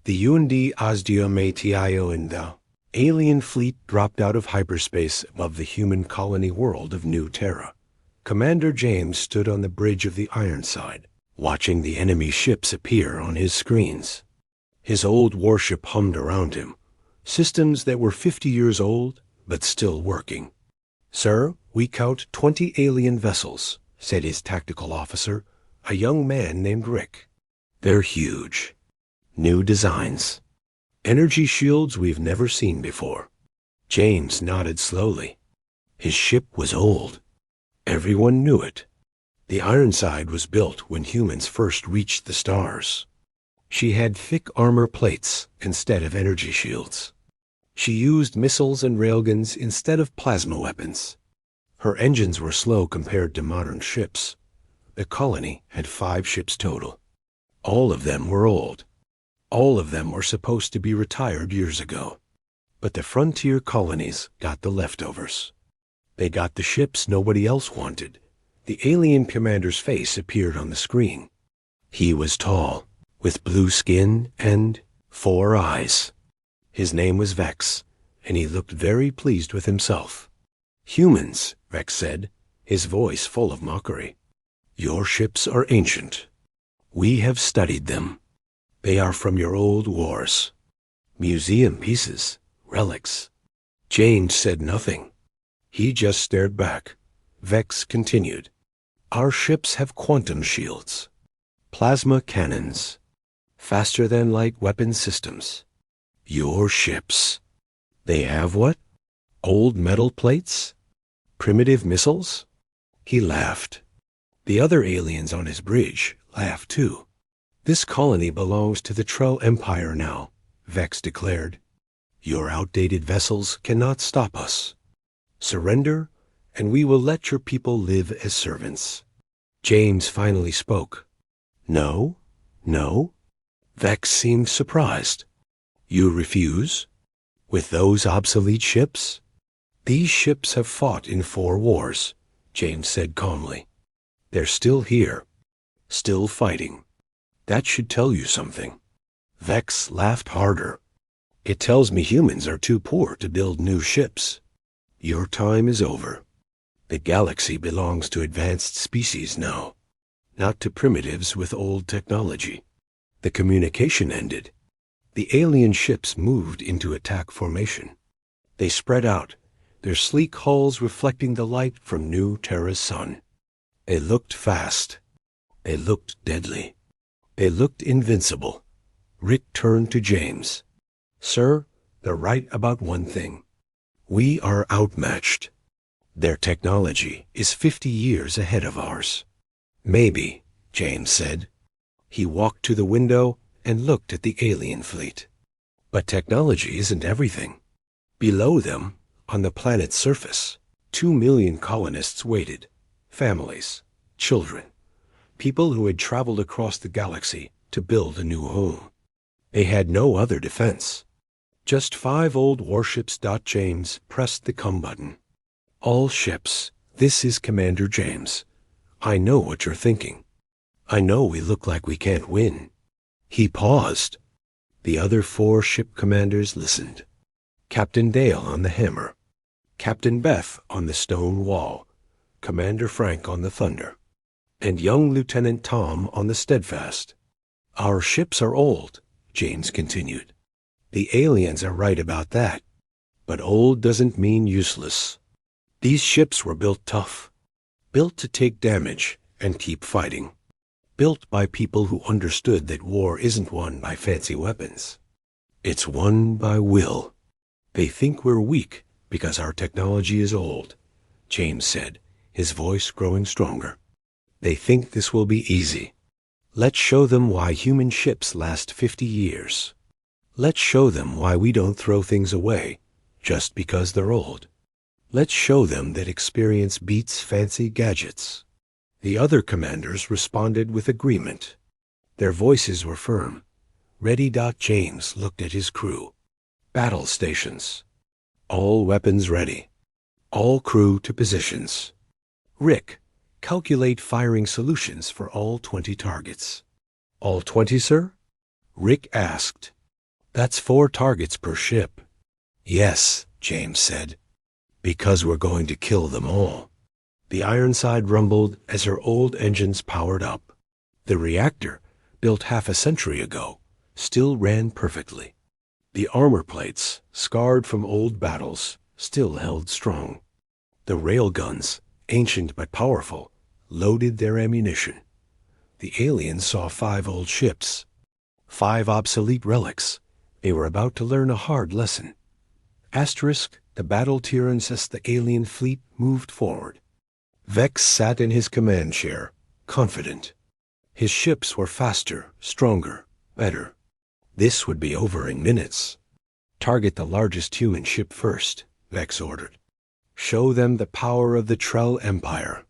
The UND Asdio Matio in the alien fleet dropped out of hyperspace above the human colony world of New Terra. Commander James stood on the bridge of the Ironside, watching the enemy ships appear on his screens. His old warship hummed around him, systems that were 50 years old but still working. "Sir, we count 20 alien vessels," said his tactical officer, a young man named Rick. "They're huge. New designs. Energy shields we've never seen before." James nodded slowly. His ship was old. Everyone knew it. The Ironside was built when humans first reached the stars. She had thick armor plates instead of energy shields. She used missiles and railguns instead of plasma weapons. Her engines were slow compared to modern ships. The colony had 5 ships total. All of them were old. All of them were supposed to be retired years ago. But the frontier colonies got the leftovers. They got the ships nobody else wanted. The alien commander's face appeared on the screen. He was tall, with blue skin and 4 eyes. His name was Vex, and he looked very pleased with himself. "Humans," Vex said, his voice full of mockery. "Your ships are ancient. We have studied them. They are from your old wars. Museum pieces, relics." James said nothing. He just stared back. Vex continued. "Our ships have quantum shields, plasma cannons, faster-than-light weapon systems. Your ships, they have what? Old metal plates? Primitive missiles?" He laughed. The other aliens on his bridge laughed too. "This colony belongs to the Trell Empire now," Vex declared. "Your outdated vessels cannot stop us. Surrender, and we will let your people live as servants." James finally spoke. "No? No?" Vex seemed surprised. "You refuse? With those obsolete ships?" "These ships have fought in 4 wars," James said calmly. "They're still here, still fighting. That should tell you something." Vex laughed harder. "It tells me humans are too poor to build new ships. Your time is over. The galaxy belongs to advanced species now, not to primitives with old technology." The communication ended. The alien ships moved into attack formation. They spread out, their sleek hulls reflecting the light from New Terra's sun. They looked fast. They looked deadly. They looked invincible. Rick turned to James. "Sir, they're right about one thing. We are outmatched. Their technology is 50 years ahead of ours." "Maybe," James said. He walked to the window and looked at the alien fleet. "But technology isn't everything." Below them, on the planet's surface, 2 million colonists waited. Families, children, people who had traveled across the galaxy to build a new home. They had no other defense. Just 5 old warships. James pressed the come button. "All ships, this is Commander James. I know what you're thinking. I know we look like we can't win." He paused. The other 4 ship commanders listened. Captain Dale on the Hammer, Captain Beth on the Stone Wall, Commander Frank on the Thunder, and young Lieutenant Tom on the Steadfast. "Our ships are old," James continued. "The aliens are right about that. But old doesn't mean useless. These ships were built tough, built to take damage and keep fighting, built by people who understood that war isn't won by fancy weapons. It's won by will. They think we're weak because our technology is old," James said, his voice growing stronger. "They think this will be easy. Let's show them why human ships last 50 years. Let's show them why we don't throw things away just because they're old. Let's show them that experience beats fancy gadgets." The other commanders responded with agreement. Their voices were firm. Ready. James looked at his crew. "Battle stations. All weapons ready. All crew to positions. Rick, calculate firing solutions for all 20 targets." "All 20, sir?" Rick asked. That's 4 targets per ship. Yes, James said. Because we're going to kill them all. The Ironside rumbled as her old engines powered up. The reactor, built half a century ago, still ran perfectly. The armor plates, scarred from old battles, still held strong. The railguns, ancient but powerful, loaded their ammunition. The aliens saw 5 old ships, 5 obsolete relics. They were about to learn a hard lesson. Asterisk, the battle tyrants as the alien fleet moved forward. Vex sat in his command chair, confident. His ships were faster, stronger, better. This would be over in minutes. Target the largest human ship first, Vex ordered. Show them the power of the Trell Empire.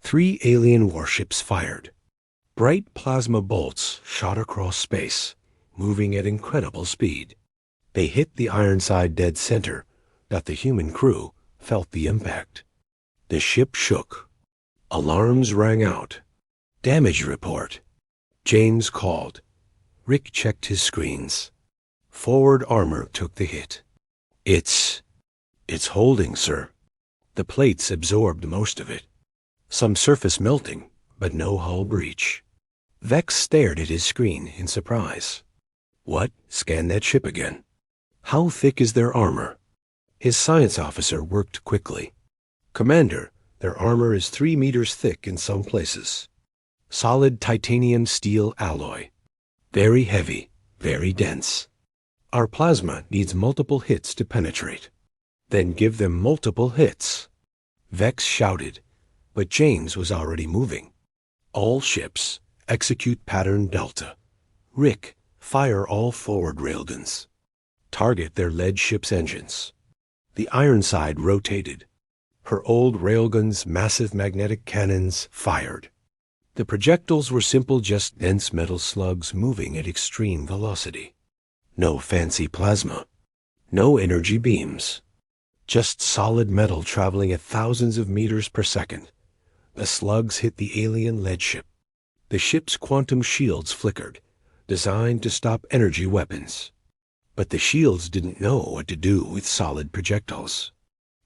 3 alien warships fired. Bright plasma bolts shot across space, moving at incredible speed. They hit the Ironside dead center, but the human crew felt the impact. The ship shook. Alarms rang out. Damage report. James called. Rick checked his screens. Forward armor took the hit. It's holding, sir. The plates absorbed most of it. Some surface melting, but no hull breach. Vex stared at his screen in surprise. What? Scan that ship again. How thick is their armor? His science officer worked quickly. Commander, their armor is 3 meters thick in some places. Solid titanium steel alloy. Very heavy, very dense. Our plasma needs multiple hits to penetrate. Then give them multiple hits. Vex shouted, but James was already moving. All ships, execute pattern Delta. Rick, fire all forward railguns. Target their lead ship's engines. The Ironside rotated. Her old railguns' massive magnetic cannons fired. The projectiles were simple, just dense metal slugs moving at extreme velocity. No fancy plasma. No energy beams. Just solid metal traveling at thousands of meters per second. The slugs hit the alien lead ship. The ship's quantum shields flickered, designed to stop energy weapons. But the shields didn't know what to do with solid projectiles.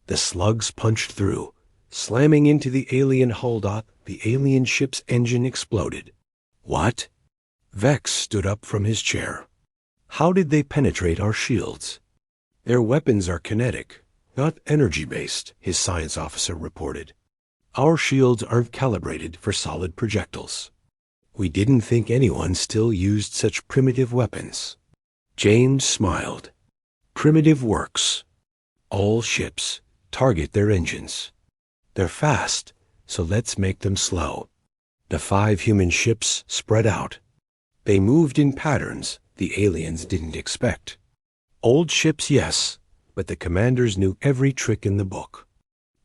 The slugs punched through, slamming into the alien hull. The alien ship's engine exploded. What? Vex stood up from his chair. How did they penetrate our shields? Their weapons are kinetic, not energy-based, his science officer reported. Our shields aren't calibrated for solid projectiles. We didn't think anyone still used such primitive weapons. James smiled. Primitive works. All ships target their engines. They're fast, so let's make them slow. The 5 human ships spread out. They moved in patterns the aliens didn't expect. Old ships, yes, but the commanders knew every trick in the book.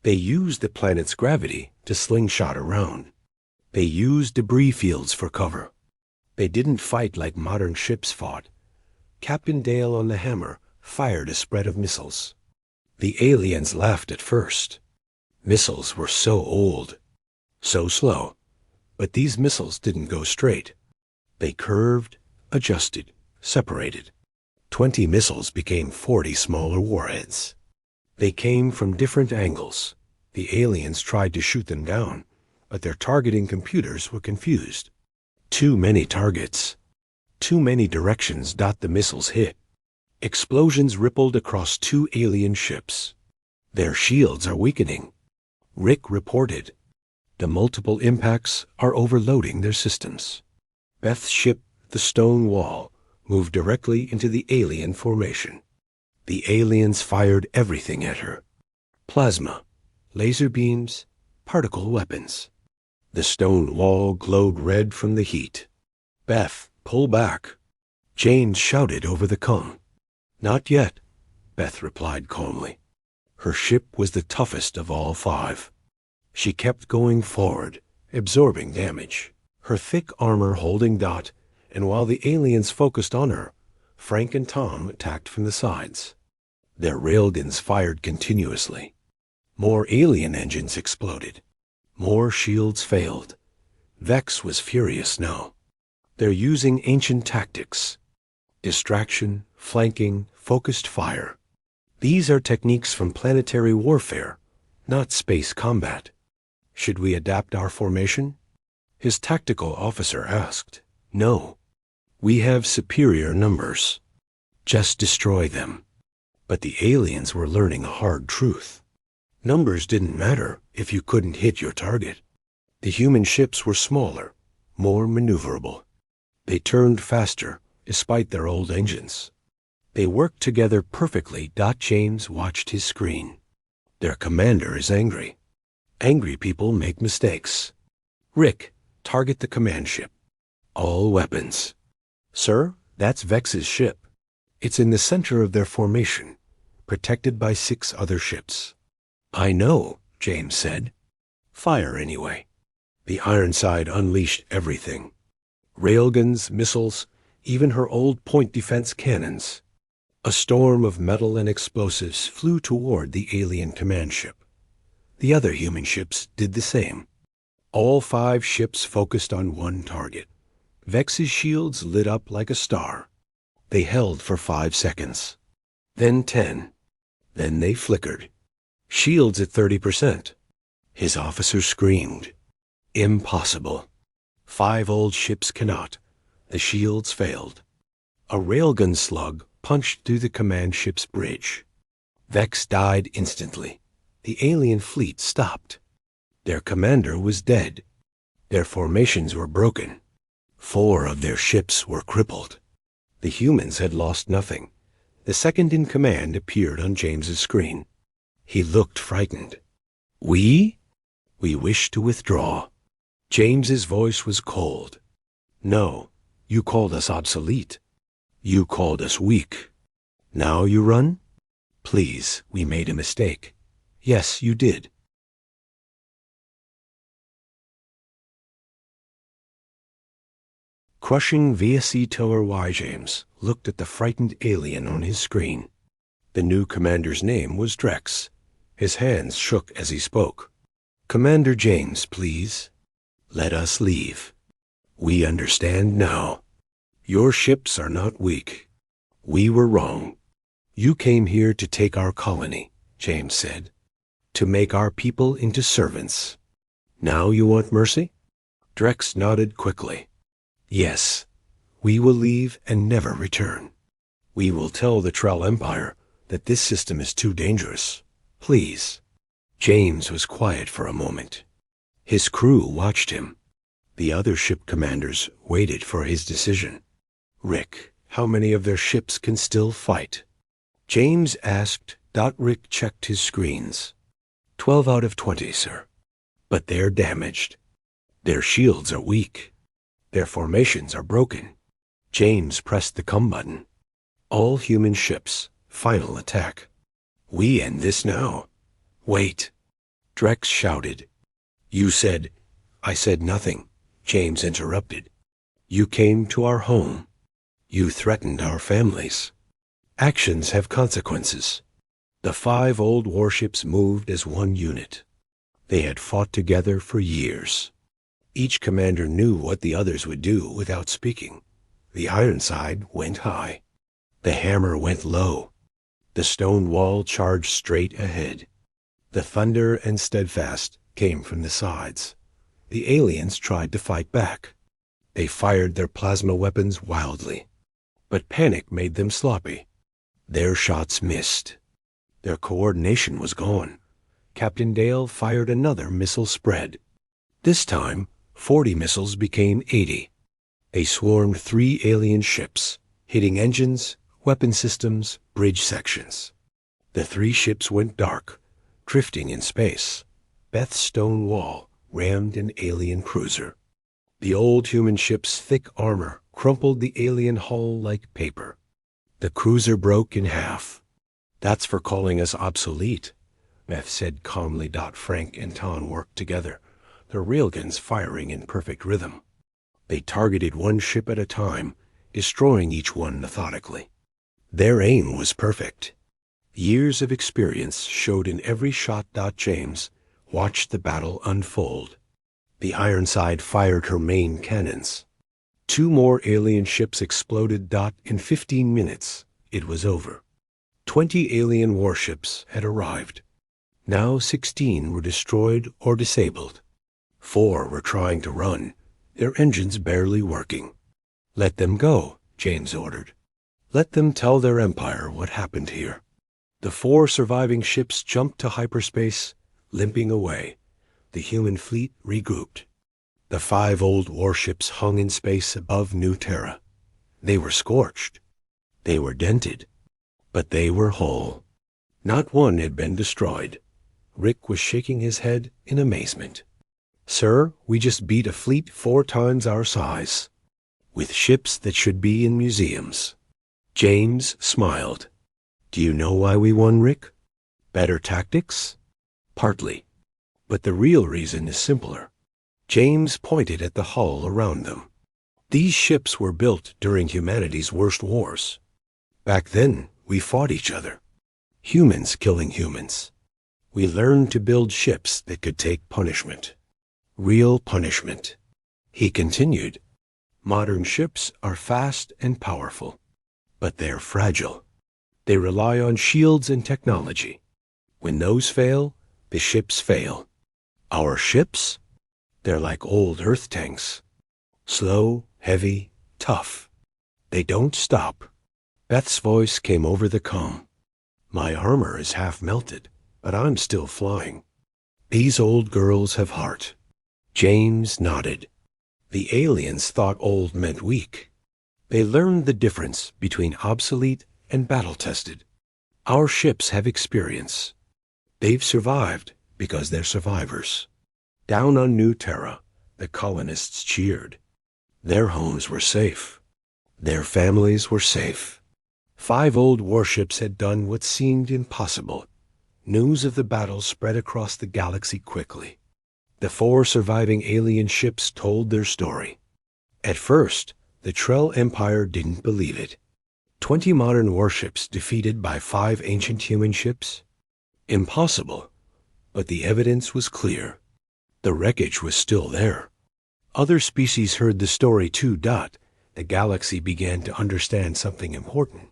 They used the planet's gravity to slingshot around. They used debris fields for cover. They didn't fight like modern ships fought. Captain Dale on the Hammer fired a spread of missiles. The aliens laughed at first. Missiles were so old, so slow. But these missiles didn't go straight. They curved, adjusted, separated. 20 missiles became 40 smaller warheads. They came from different angles. The aliens tried to shoot them down, but their targeting computers were confused. Too many targets. Too many directions. The missiles hit. Explosions rippled across 2 alien ships. Their shields are weakening. Rick reported. The multiple impacts are overloading their systems. Beth's ship, the Stone Wall, moved directly into the alien formation. The aliens fired everything at her. Plasma, laser beams, particle weapons. The stone wall glowed red from the heat. Beth, pull back. James shouted over the com. Not yet, Beth replied calmly. Her ship was the toughest of all 5. She kept going forward, absorbing damage, her thick armor holding Dot, and while the aliens focused on her, Frank and Tom attacked from the sides. Their railguns fired continuously. More alien engines exploded. More shields failed. Vex was furious now. They're using ancient tactics. Distraction, flanking, focused fire. These are techniques from planetary warfare, not space combat. Should we adapt our formation? His tactical officer asked. No. We have superior numbers. Just destroy them. But the aliens were learning a hard truth. Numbers didn't matter if you couldn't hit your target. The human ships were smaller, more maneuverable. They turned faster, despite their old engines. They worked together perfectly. James watched his screen. Their commander is angry. Angry people make mistakes. Rick, target the command ship. All weapons. Sir, that's Vex's ship. It's in the center of their formation, protected by 6 other ships. I know, James said. Fire anyway. The Ironside unleashed everything. Railguns, missiles, even her old point defense cannons. A storm of metal and explosives flew toward the alien command ship. The other human ships did the same. All 5 ships focused on one target. Vex's shields lit up like a star. They held for 5 seconds. Then 10. Then they flickered. Shields at 30%. His officer screamed. Impossible. 5 old ships cannot. The shields failed. A railgun slug punched through the command ship's bridge. Vex died instantly. The alien fleet stopped. Their commander was dead. Their formations were broken. 4 of their ships were crippled. The humans had lost nothing. The second in command appeared on James's screen. He looked frightened. We wish to withdraw. James's voice was cold. No, you called us obsolete. You called us weak. Now you run? Please, we made a mistake. Yes, you did. Crushing HFY James looked at the frightened alien on his screen. The new commander's name was Drex. His hands shook as he spoke. Commander James, please. Let us leave. We understand now. Your ships are not weak. We were wrong. You came here to take our colony, James said. To make our people into servants. Now you want mercy? Drex nodded quickly. Yes, we will leave and never return. We will tell the Trell Empire that this system is too dangerous. Please. James was quiet for a moment. His crew watched him. The other ship commanders waited for his decision. Rick, how many of their ships can still fight? James asked. Rick checked his screens. 12 out of 20, sir. But they're damaged. Their shields are weak. Their formations are broken. James pressed the come button. All human ships, final attack. We end this now. Wait. Drex shouted. You said... I said nothing, James interrupted. You came to our home. You threatened our families. Actions have consequences. The 5 old warships moved as one unit. They had fought together for years. Each commander knew what the others would do without speaking. The Ironside went high. The hammer went low. The stone wall charged straight ahead. The thunder and steadfast came from the sides. The aliens tried to fight back. They fired their plasma weapons wildly. But panic made them sloppy. Their shots missed. Their coordination was gone. Captain Dale fired another missile spread. This time, 40 missiles became 80. They swarmed 3 alien ships, hitting engines, weapon systems, bridge sections. The 3 ships went dark, drifting in space. Beth's stone wall rammed an alien cruiser. The old human ship's thick armor crumpled the alien hull like paper. The cruiser broke in half. That's for calling us obsolete, Beth said calmly. Frank and Ton worked together, their railguns firing in perfect rhythm. They targeted one ship at a time, destroying each one methodically. Their aim was perfect. Years of experience showed in every shot. James watched the battle unfold. The Ironside fired her main cannons. 2 more alien ships exploded. In 15 minutes, it was over. 20 alien warships had arrived. Now 16 were destroyed or disabled. 4 were trying to run, their engines barely working. "Let them go," James ordered. "Let them tell their empire what happened here." The 4 surviving ships jumped to hyperspace, limping away. The human fleet regrouped. The 5 old warships hung in space above New Terra. They were scorched. They were dented. But they were whole. Not one had been destroyed. Rick was shaking his head in amazement. "Sir, we just beat a fleet 4 times our size, with ships that should be in museums." James smiled. "Do you know why we won, Rick? Better tactics? Partly. But the real reason is simpler." James pointed at the hull around them. "These ships were built during humanity's worst wars. Back then, we fought each other. Humans killing humans. We learned to build ships that could take punishment. Real punishment." He continued, "Modern ships are fast and powerful, but they're fragile. They rely on shields and technology. When those fail, the ships fail. Our ships? They're like old Earth tanks. Slow, heavy, tough. They don't stop." Beth's voice came over the comm. "My armor is half melted, but I'm still flying. These old girls have heart." James nodded. The aliens thought old meant weak. They learned the difference between obsolete and battle-tested. Our ships have experience. They've survived because they're survivors. Down on New Terra, the colonists cheered. Their homes were safe. Their families were safe. 5 old warships had done what seemed impossible. News of the battle spread across the galaxy quickly. The 4 surviving alien ships told their story. At first, the Trell Empire didn't believe it. 20 modern warships defeated by 5 ancient human ships? Impossible. But the evidence was clear. The wreckage was still there. Other species heard the story too. The galaxy began to understand something important.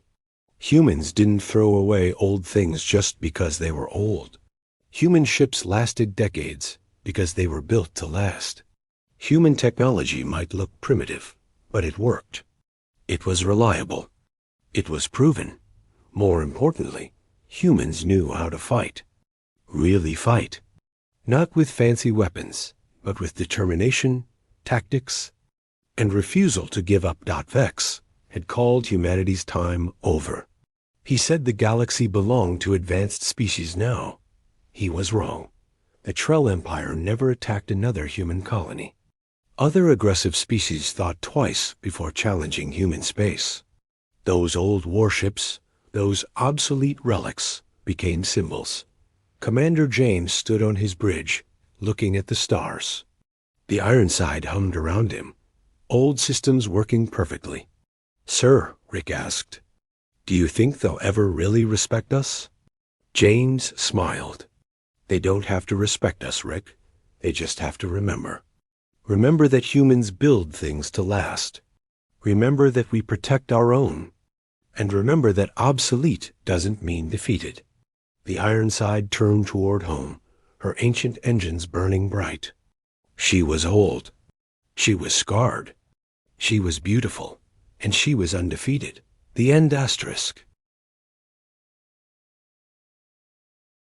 Humans didn't throw away old things just because they were old. Human ships lasted decades because they were built to last. Human technology might look primitive, but it worked. It was reliable. It was proven. More importantly, humans knew how to fight. Really fight. Not with fancy weapons, but with determination, tactics, and refusal to give up. Vex had called humanity's time over. He said the galaxy belonged to advanced species now. He was wrong. The Trell Empire never attacked another human colony. Other aggressive species thought twice before challenging human space. Those old warships, those obsolete relics, became symbols. Commander James stood on his bridge, looking at the stars. The Ironside hummed around him, old systems working perfectly. "Sir," Rick asked, "do you think they'll ever really respect us?" James smiled. "They don't have to respect us, Rick. They just have to remember. Remember that humans build things to last. Remember that we protect our own. And remember that obsolete doesn't mean defeated." The Ironside turned toward home, her ancient engines burning bright. She was old. She was scarred. She was beautiful. And she was undefeated. The end asterisk.